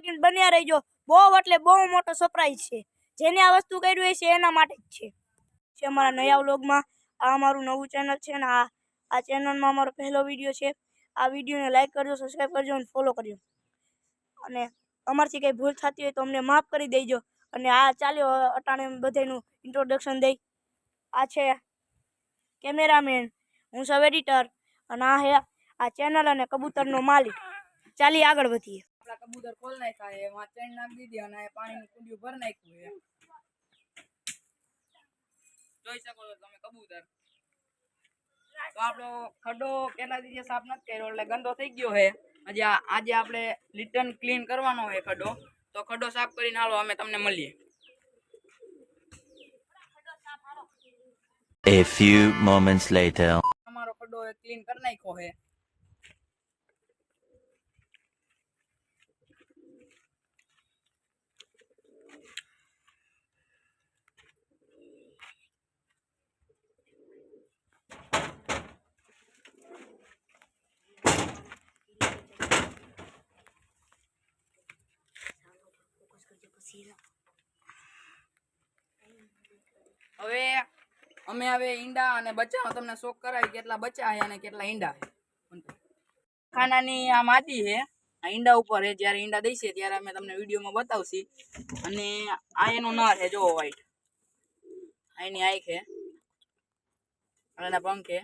Second બન્યા રહેજો. બહુ એટલે બહુ મોટો સરપ્રાઈઝ છે. જેને આ વસ્તુ કર્યું હોય છે એના માટે જ છે. અમારા નયા વ્લોગમાં આ અમારું નવું ચેનલ છે ને આ ચેનલમાં અમારો પહેલો વિડીયો છે. આ વિડીયોને લાઈક કરજો, સબસ્ક્રાઈબ કરજો અને ફોલો કરજો. અને અમારથી કંઈ ભૂલ થતી હોય તો અમને માફ કરી દેજો. અને આ ચાલ્યો અટાણે બધાનું ઇન્ટ્રોડક્શન દઈ. આ છે કેમેરામેન, હું સબ એડિટર, અને આ હે આ ચેનલ અને કબૂતરનો માલિક. ચાલી આગળ વધીએ. આપણા કબૂતર ખોલ નાખ્યા છે, એમાં ચેન નાખી દીધી અને પાણીનું કુંડિયું ભરી નાખ્યું છે. જોઈ શકો છો તમે કબૂતર. તો આપણો ખડો કેટલા દિવસ સાફ નથી કર્યો એટલે ગંદો થઈ ગયો છે. આજે આપણે લિટન ક્લીન કરવાનો છે ખડો. તો ખડો સાફ કરીને હાલો અમે તમને મળીએ. A few moments later. અમારો ખડો ક્લીન કરી નાખ્યો છે. હવે ઈંડા અને બચ્ચાનો તમને શોખ કરાવી કેટલા બચ્ચા છે અને કેટલા ઈંડા છે. ખાનાની આ માદી છે, આ ઈંડા ઉપર છે. જ્યારે ઈંડા દઈશે ત્યારે અમે તમને વિડીયોમાં બતાવશી. અને આ એનો નર છે, જોવો વ્હાઈટ. આ એની આંખ છે અને એના પંખ છે.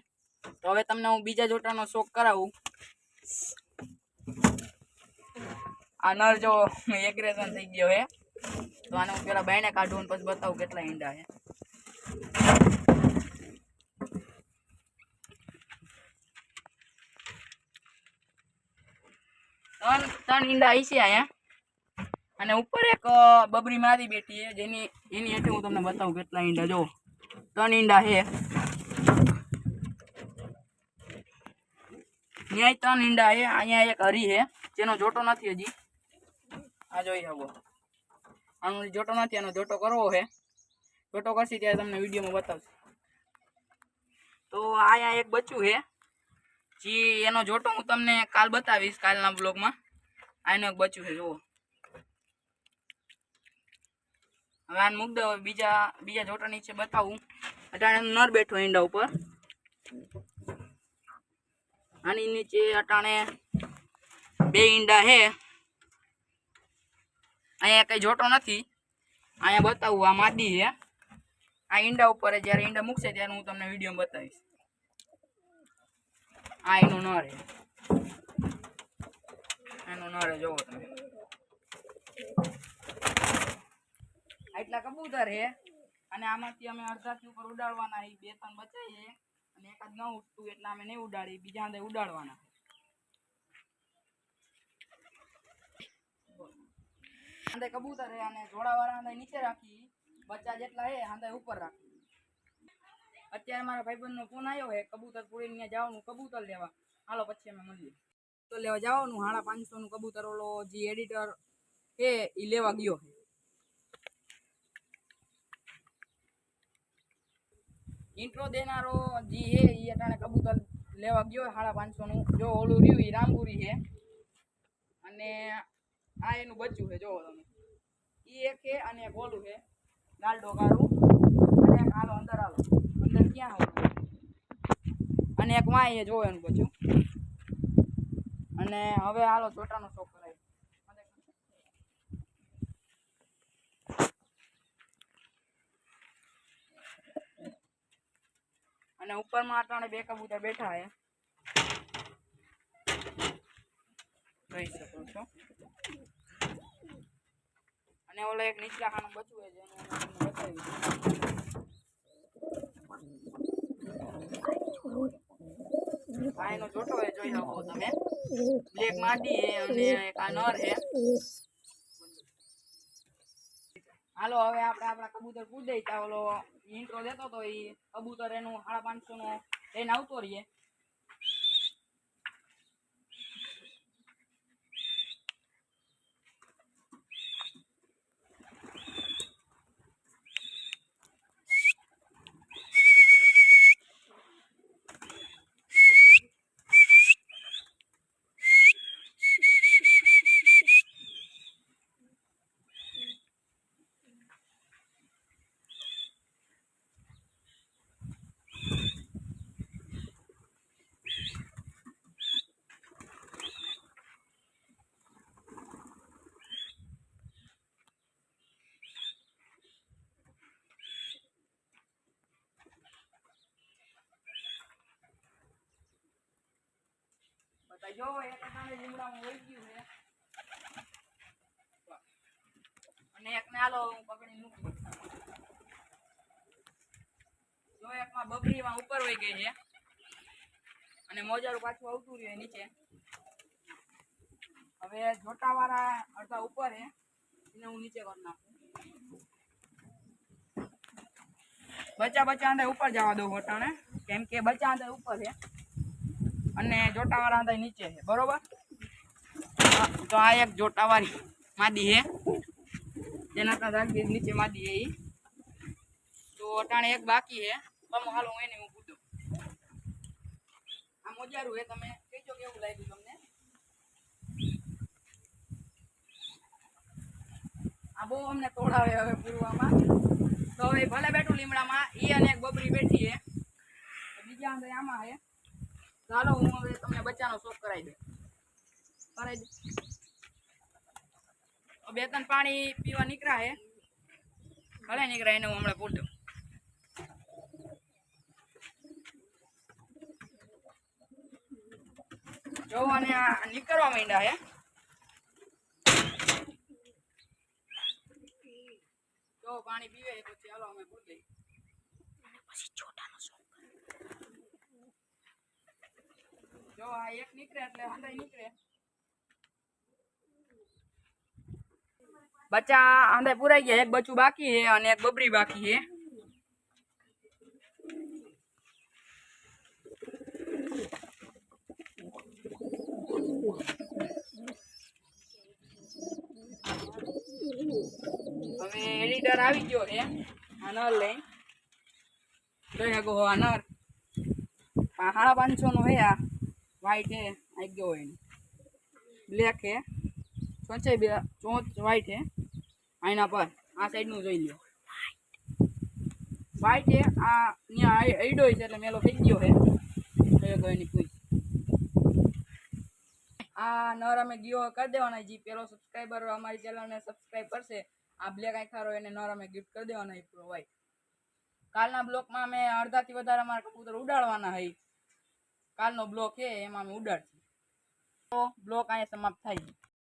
તો હવે તમને હું બીજા જોટાનો શોખ કરાવું. આ નર જો એગ્રેશન થઈ ગયો છે. તો આને હું પેલા બાયણે કાઢું પછી બતાવું કેટલા ઈંડા છે. ત્રણ ઈંડા આવી છે અહીંયા. અને ઉપર એક બબરી માદી બેઠી છે, એની હેઠે હું તમને બતાવું કેટલા ઈંડા. જો 3 ઈંડા છે. અહીંયા 3 ઈંડા છે. અહીંયા એક હરી છે જેનો જોટો નથી હજી. આ જોઈ શકો. આનો જોટો નથી, આનો જોટો કરવો છે. જોટો કરશી ત્યારે તમને વિડીયોમાં બતાવશે. તો અહીંયા એક બચ્ચું છે, જે એનો જોટો હું તમને કાલ બતાવીશ, કાલના બ્લોગમાં. આનો એક બચ્ચું છે, જુઓ. હવે આને મૂક દો. બીજા જોટા નીચે બતાવું. અટાણે નર બેઠો ઈંડા ઉપર. આની નીચે અટાણે 2 ઈંડા છે. અહીંયા કઈ જોટો નથી. અહીંયા બતાવું, આ માદી છે. આ ઈંડા ઉપર જ્યારે ઈંડા મૂકશે ત્યારે હું તમને વિડીયોમાં બતાવીશ. આ એનું નર છે. એનું નર જોવો તમે. આટલા કબૂતર છે. અને આમાંથી અમે અડધાથી ઉપર ઉડાડવાના. 2-3 બચાઈ છે અને એકાદ ન ઉઠતું એટલે અમે નહીં ઉડાડી, બીજા અંદર ઉડાડવાના. આંધે કબૂતર છે અને જોડાવાળા આંધે નીચે રાખી, બચ્ચા જેટલા છે આંધે ઉપર રાખી. અત્યારે મારા ભાઈબંધનો ફોન આવ્યો છે કબૂતર પૂરીને જવાનું કબૂતર લેવા. હાલો પછી અમે મળીએ. તો લેવા જવાનું 550 નું કબૂતર ઓલો જે એડિટર છે એ લેવા ગયો છે. ઇન્ટ્રો દેનારો જે છે એ અટાણે કબૂતર લેવા ગયો 550 નું. જો ઓલું રહ્યું એ રામપુરી છે અને આ એનું બચ્ચું છે, જોવો તમે. એ એક છે અને એક ઓલું છે લાલ ડોકારું. અને એક હાલો અંદર ક્યાં આવું. અને એક વાય છે, જોવો એનું બચ્ચું. અને હવે હાલો જોટાનો શોખ કરાય. અને ઉપરમાં અટાણે 2 કબૂતર બેઠા છે, જોઈ શકો છો. અને ઓલો એક નીચલા ખાનું બચ્ચું છે જેને બતાવી. આ એનો જોટો છે, જોઈ શકો તમે. બ્લેક માદી છે અને એક આ નર છે. હાલો હવે આપણે આપણા કબૂતર કૂદાઈ તા. ઓલો ઇન્ટ્રો દેતો તો એ કબૂતર એનું 550 નો લઈને આવતો રહીએ. બતાવી જો એક અટાણે લીમડામાં વહી ગયું છે અને એકને હાલો હું પકડી મૂકી દઉં. જો એકમાં બબરીમાં ઉપર વહી ગઈ છે અને મોજારું પાછું આવતું રહ્યું નીચે. હવે જોટાવાળા અડધા ઉપર છે એને હું નીચે કરી નાખું. બચ્ચા અંદર ઉપર જવા દઉં વટાણે, કેમ કે બચ્ચા અંદર ઉપર છે અને જોટાવાળા અંદર નીચે છે, બરોબર. તો આ એક જોટાવાળી માદી છે જેના રાખી નીચે માદી છે ઈ. તો અટાણે એક બાકી છે, તમે હાલો હું એને હું પૂછું. આ મોજારું છે, તમે કહેજો કેવું લાગ્યું તમને. આ બહુ અમને તોડાવે હવે પૂરવામાં. તો હવે ભલે બેઠું લીમડામાં ઈ અને એક બબરી બેઠી છે, બીજા અંદર આમાં છે. ચાલો હું હવે તમને બચ્ચાનો શોખ કરાવી દઉં. બે ત્રણ પાણી પીવા નીકળ્યા છે, ભલે નીકળ્યા એને હું હમણાં પૂછું. જો અને આ નીકળવા માંડ્યા છે. જો પાણી પીવે પછી હાલો અમે પૂછી પછી છોટાનો શોખ. જો આ એક નીકળે એટલે હંધાઈ નીકળે. બચ્ચા આંધે પુરાઈ ગયા, એક બચ્ચું બાકી છે અને એક બબરી બાકી છે. હવે એડિટર આવી ગયો છે આ નર લઈને, જોઈ શકો આ નર 550 નો છે. આ વ્હાઈટ છે, આવી ગયો હોય બ્લેક છે, ચોંચ વ્હાઈટ છે. આના પર આ સાઈડ નું જોઈ લ્યો, વ્હાઈટ છે. આ ત્યાં એડો છે એટલે મેલો થઈ ગયો છે. આ નર અમે ગયો કરી દેવાના. જે પેલો સબસ્ક્રાઈબર અમારી ચેનલને સબસ્ક્રાઈબ કરશે, આ બ્લેક આંખારો એને નર અમે ગિફ્ટ કરી દેવાના પ્રોવાઈડ. કાલના બ્લોકમાં અમે અડધાથી વધારે અમારા કબૂતર ઉડાડવાના હોય. કાલનો બ્લોક છે એમાં અમે ઉડાડશું. તો બ્લોક અહીંયા સમાપ્ત થાય છે.